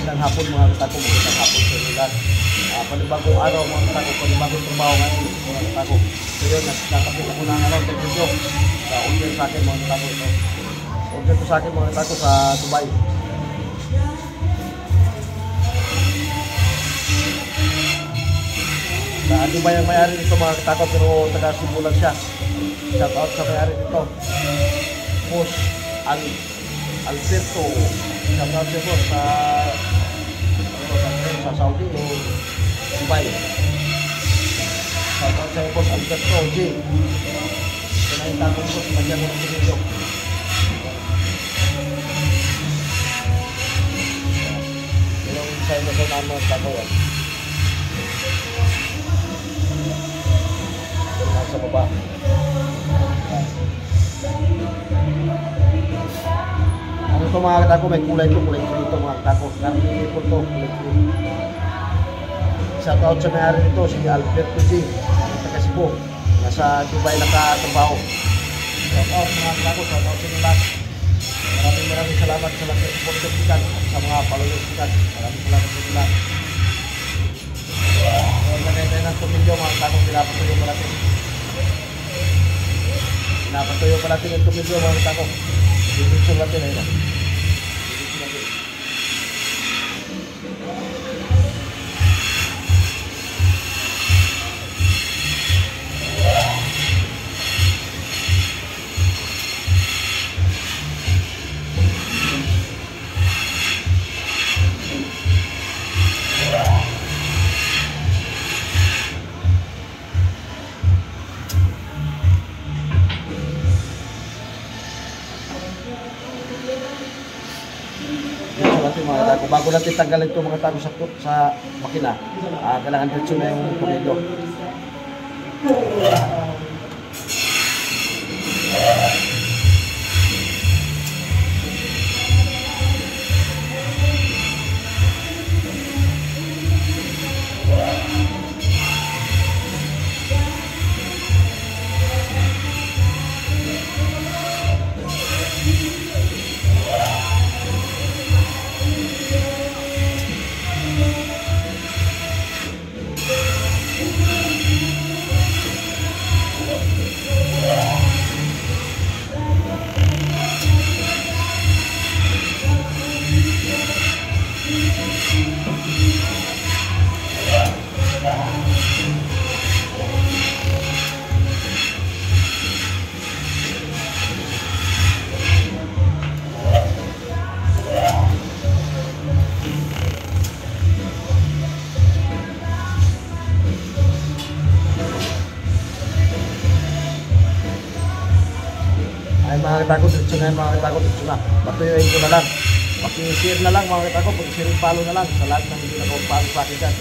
Magandang hapon mga katako, magandang hapon sa inyo lahat. Panibagong araw mga katako, panibagong trabaho ngayon mga katako. So yun, nakapit ako ng video sa order sa akin mga katako ito. Order ko sa akin mga katako sa Dubai. Sa Dubai ang may-ari nito mga katako, pero taga Cebu lang siya. Shout out sa may-ari nito. Boss Alberto. Shout out siya po sa Saudi o Dubai. Shout out siya po sa Alberto G. Kinahinta ko po sa magyan mo ng video. Yung sa'yo na sa naman ako yan. Sa baba. Ano ito mga katako, may kulay ito mga katako. Karni po ito, kulay ito. Shout out sa may-ari nito, si Alberto G. Taga Cebu. Nasa Dubai nakatrabaho. Shout out mga katako, shout out sa inyo lahat. Maraming salamat sa lahat ng support sa ikan, sa mga followers ikan. Maraming salamat sa inyo lahat. Magandang ng tumilyo mga katako, pinapatuyo pa natin. Pinapatuyo pa natin yung tumilyo mga katako. Bibigyan natin na yun. Mga tago, bago natin tanggalin ito mga tago sa makina, kailangan diretso na yung tornilyo. Ay mga katako, dito na mga katako, dito na. Patuyuin ko na lang. Pag-share na lang mga katako, pag-share follow na lang sa lahat ng hindi nakapag-follow sa akin dyan.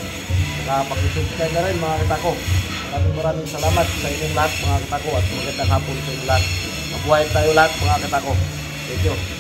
Saka pag-subscribe na rin mga katako. Maraming salamat sa inyong lahat mga katako at magandang hapon sa inyong lahat. Mabuhay tayo lahat mga katako. Thank you.